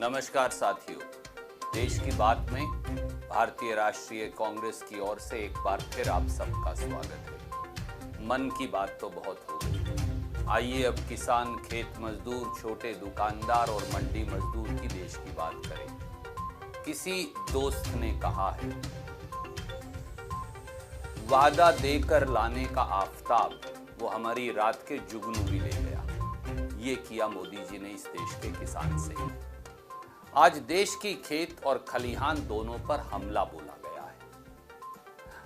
नमस्कार साथियों, देश की बात में भारतीय राष्ट्रीय कांग्रेस की ओर से एक बार फिर आप सबका स्वागत है। मन की बात तो बहुत हो गई। आइए अब किसान, खेत मजदूर, छोटे दुकानदार और मंडी मजदूर की देश की बात करें। किसी दोस्त ने कहा है, वादा देकर लाने का आफताब वो हमारी रात के जुगनू भी ले गया। ये किया मोदी जी ने इस देश के किसान से। आज देश की खेत और खलिहान दोनों पर हमला बोला गया है।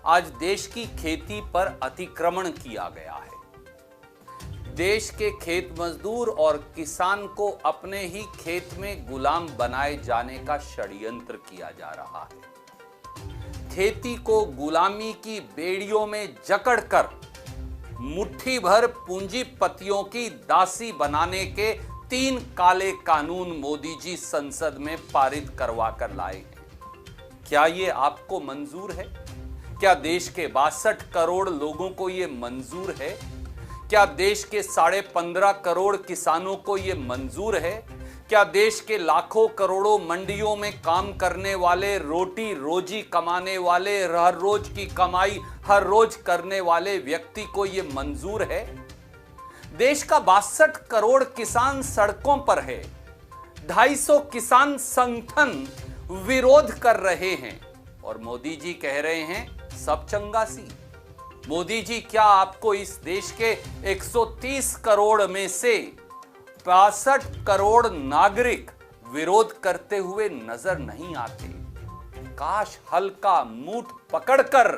आज देश की खेती पर अतिक्रमण किया गया है। देश के खेत मजदूर और किसान को अपने ही खेत में गुलाम बनाए जाने का षड्यंत्र किया जा रहा है। खेती को गुलामी की बेड़ियों में जकड़कर मुट्ठी भर पूंजीपतियों की दासी बनाने के 3 काले कानून मोदी जी संसद में पारित करवा कर लाए हैं। क्या ये आपको मंजूर है? क्या देश के 62 करोड़ लोगों को ये मंजूर है? क्या देश के 15.5 करोड़ किसानों को ये मंजूर है? क्या देश के लाखों करोड़ों मंडियों में काम करने वाले, रोटी रोजी कमाने वाले, हर रोज की कमाई हर रोज करने वाले व्यक्ति को ये मंजूर है? देश का 62 करोड़ किसान सड़कों पर है। 250 किसान संगठन विरोध कर रहे हैं और मोदी जी कह रहे हैं सब चंगासी। मोदी जी, क्या आपको इस देश के 130 करोड़ में से 62 करोड़ नागरिक विरोध करते हुए नजर नहीं आते? काश हल्का मूठ पकड़कर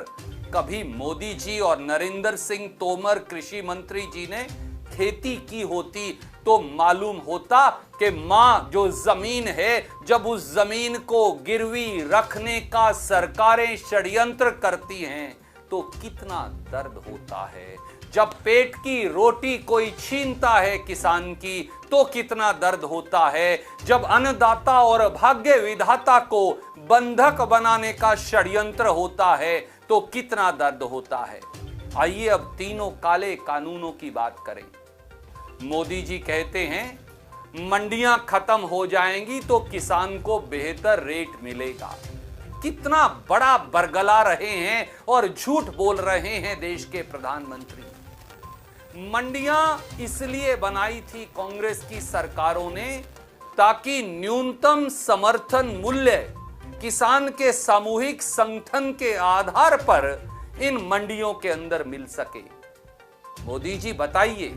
कभी मोदी जी और नरेंद्र सिंह तोमर कृषि मंत्री जी ने खेती की होती तो मालूम होता कि मां जो जमीन है, जब उस जमीन को गिरवी रखने का सरकारें षड्यंत्र करती हैं तो कितना दर्द होता है। जब पेट की रोटी कोई छीनता है किसान की तो कितना दर्द होता है। जब अन्नदाता और भाग्य विधाता को बंधक बनाने का षड्यंत्र होता है तो कितना दर्द होता है। आइए अब तीनों काले कानूनों की बात करें। मोदी जी कहते हैं मंडियां खत्म हो जाएंगी तो किसान को बेहतर रेट मिलेगा। कितना बड़ा बरगला रहे हैं और झूठ बोल रहे हैं देश के प्रधानमंत्री। मंडियां इसलिए बनाई थी कांग्रेस की सरकारों ने ताकि न्यूनतम समर्थन मूल्य किसान के सामूहिक संगठन के आधार पर इन मंडियों के अंदर मिल सके। मोदी जी बताइए,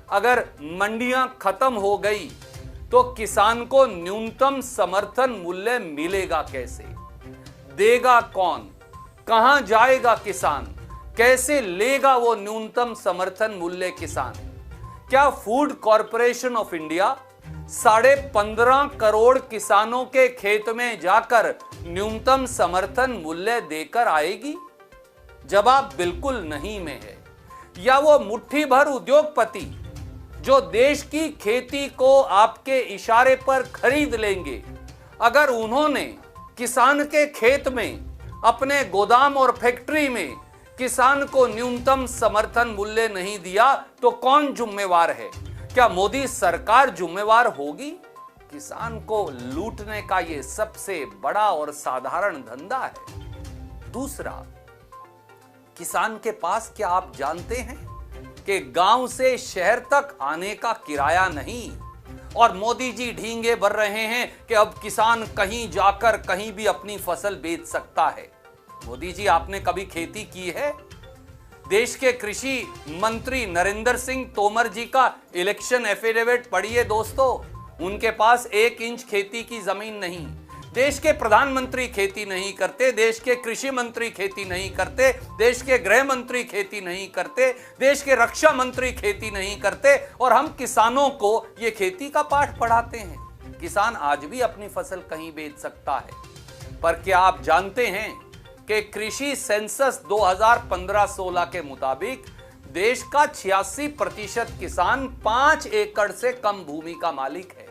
अगर मंडियां खत्म हो गई तो किसान को न्यूनतम समर्थन मूल्य मिलेगा कैसे? देगा कौन? कहां जाएगा किसान? कैसे लेगा वो न्यूनतम समर्थन मूल्य किसान? क्या food corporation of India 15.5 crore किसानों के खेत में जाकर न्यूनतम समर्थन मूल्य देकर आएगी? जवाब बिल्कुल नहीं में है। या वो मुट्ठी भर उद्योगपति जो देश की खेती को आपके इशारे पर खरीद लेंगे, अगर उन्होंने किसान के खेत में, अपने गोदाम और फैक्ट्री में किसान को न्यूनतम समर्थन मूल्य नहीं दिया तो कौन जिम्मेवार है? क्या मोदी सरकार जिम्मेवार होगी? किसान को लूटने का यह सबसे बड़ा और साधारण धंधा है। दूसरा, किसान के पास, क्या आप जानते हैं कि गांव से शहर तक आने का किराया नहीं? और मोदी जी ढींगे भर रहे हैं कि अब किसान कहीं जाकर कहीं भी अपनी फसल बेच सकता है। मोदी जी, आपने कभी खेती की है? देश के कृषि मंत्री नरेंद्र सिंह तोमर जी का इलेक्शन एफिडेविट पढ़िए दोस्तों। उनके पास 1 इंच खेती की जमीन नहीं। देश के प्रधानमंत्री खेती नहीं करते, देश के कृषि मंत्री खेती नहीं करते, देश के गृह मंत्री खेती नहीं करते, देश के रक्षा मंत्री खेती नहीं करते, और हम किसानों को ये खेती का पाठ पढ़ाते हैं। किसान आज भी अपनी फसल कहीं बेच सकता है। पर क्या आप जानते हैं कि कृषि सेंसस 2015-16 के मुताबिक देश का 86% किसान 5 एकड़ से कम भूमि का मालिक है।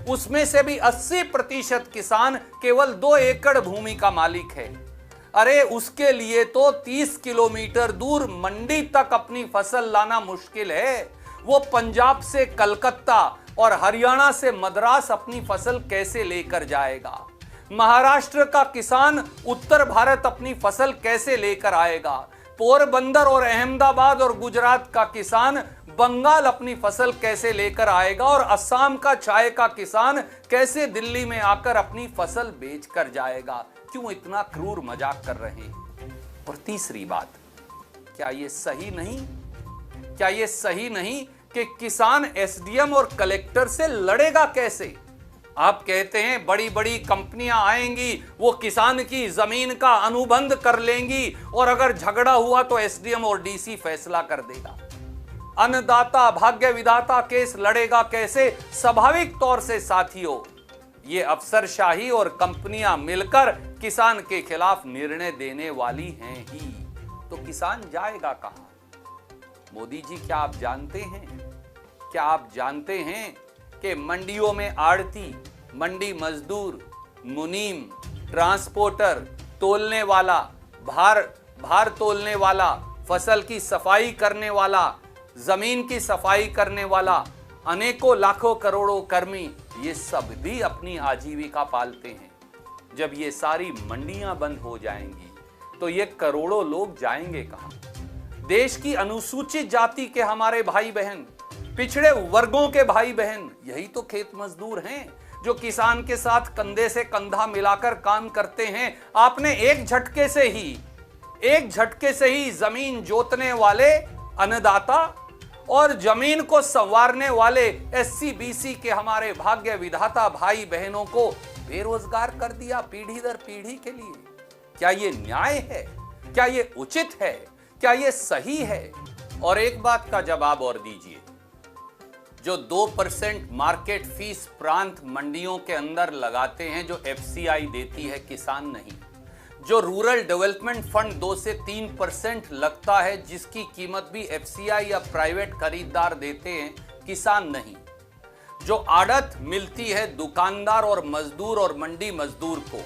उसमें से भी 80% किसान केवल 2 एकड़ भूमि का मालिक है। अरे उसके लिए तो 30 किलोमीटर दूर मंडी तक अपनी फसल लाना मुश्किल है। वो पंजाब से कलकत्ता, और हरियाणा से मद्रास अपनी फसल कैसे लेकर जाएगा? महाराष्ट्र का किसान उत्तर भारत अपनी फसल कैसे लेकर आएगा? पोरबंदर और अहमदाबाद और गुजरात का किसान बंगाल अपनी फसल कैसे लेकर आएगा? और असम का चाय का किसान कैसे दिल्ली में आकर अपनी फसल बेच कर जाएगा? क्यों इतना क्रूर मजाक कर रहे हैं? और तीसरी बात, क्या ये सही नहीं? क्या ये सही नहीं कि किसान एसडीएम और कलेक्टर से लड़ेगा कैसे? आप कहते हैं बड़ी बड़ी कंपनियां आएंगी, वो किसान की जमीन का अनुबंध कर लेंगी और अगर झगड़ा हुआ तो एसडीएम और डीसी फैसला कर देगा। अन्नदाता भाग्य विधाता केस लड़ेगा कैसे? स्वाभाविक तौर से साथियों, ये अफसरशाही और कंपनियां मिलकर किसान के खिलाफ निर्णय देने वाली हैं ही। तो किसान जाएगा कहां? मोदी जी, क्या आप जानते हैं, क्या आप जानते हैं कि मंडियों में आड़ती, मंडी मजदूर, मुनीम, ट्रांसपोर्टर, तोलने वाला, भार तोलने वाला, फसल की सफाई करने वाला, जमीन की सफाई करने वाला, अनेकों लाखों करोड़ों कर्मी, ये सब भी अपनी आजीविका पालते हैं। जब ये सारी मंडियां बंद हो जाएंगी तो ये करोड़ों लोग जाएंगे कहां? देश की अनुसूचित जाति के हमारे भाई बहन, पिछड़े वर्गों के भाई बहन, यही तो खेत मजदूर हैं जो किसान के साथ कंधे से कंधा मिलाकर काम करते हैं। आपने एक झटके से ही जमीन जोतने वाले अन्नदाता और जमीन को संवारने वाले एससी बीसी के हमारे भाग्य विधाता भाई बहनों को बेरोजगार कर दिया पीढ़ी दर पीढ़ी के लिए। क्या ये न्याय है? क्या ये उचित है? क्या ये सही है? और एक बात का जवाब और दीजिए, जो 2% मार्केट फीस प्रांत मंडियों के अंदर लगाते हैं, जो एफसीआई देती है, किसान नहीं। जो रूरल डेवलपमेंट फंड 2 से 3% लगता है, जिसकी कीमत भी एफसीआई या प्राइवेट खरीदार देते हैं, किसान नहीं। जो आड़त मिलती है दुकानदार और मजदूर और मंडी मजदूर को,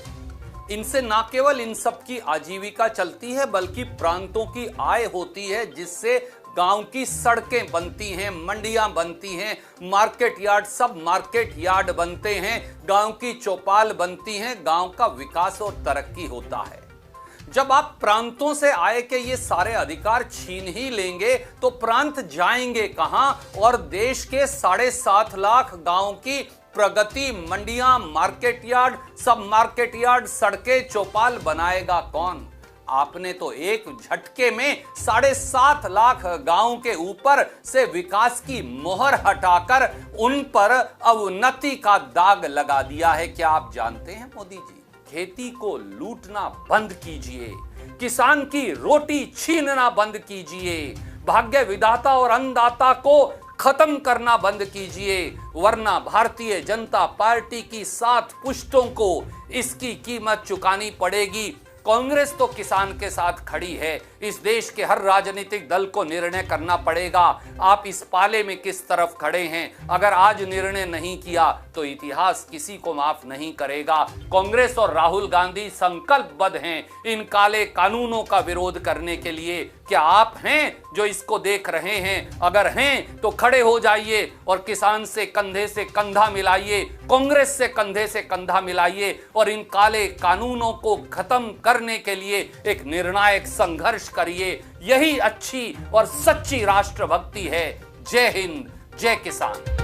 इनसे ना केवल इन सब की आजीविका चलती है बल्कि प्रांतों की आय होती है, जिससे गांव की सड़कें बनती हैं, मंडियां बनती हैं, मार्केट यार्ड, सब मार्केट यार्ड बनते हैं, गांव की चौपाल बनती हैं, गांव का विकास और तरक्की होता है। जब आप प्रांतों से आय के ये सारे अधिकार छीन ही लेंगे तो प्रांत जाएंगे कहां? और देश के 7.5 लाख गांव की प्रगति, मंडियां, मार्केट यार्ड, सब मार्केट यार्ड, सड़कें, चौपाल बनाएगा कौन? आपने तो एक झटके में 7.5 लाख गांवों के ऊपर से विकास की मोहर हटाकर उन पर अवनति का दाग लगा दिया है। क्या आप जानते हैं मोदी जी, खेती को लूटना बंद कीजिए, किसान की रोटी छीनना बंद कीजिए, भाग्य विधाता और अन्नदाता को खत्म करना बंद कीजिए, वरना भारतीय जनता पार्टी की 7 पुश्तों को इसकी कीमत चुकानी पड़ेगी। कांग्रेस तो किसान के साथ खड़ी है। इस देश के हर राजनीतिक दल को निर्णय करना पड़ेगा, आप इस पाले में किस तरफ खड़े हैं। अगर आज निर्णय नहीं किया तो इतिहास किसी को माफ नहीं करेगा। कांग्रेस और राहुल गांधी संकल्पबद्ध हैं इन काले कानूनों का विरोध करने के लिए। क्या आप हैं जो इसको देख रहे हैं? अगर हैं तो खड़े हो जाइए और किसान से कंधे से कंधा मिलाइए, कांग्रेस से कंधे से कंधा मिलाइए और इन काले कानूनों को खत्म करने के लिए एक निर्णायक संघर्ष करिए। यही अच्छी और सच्ची राष्ट्रभक्ति है। जय हिंद, जय किसान।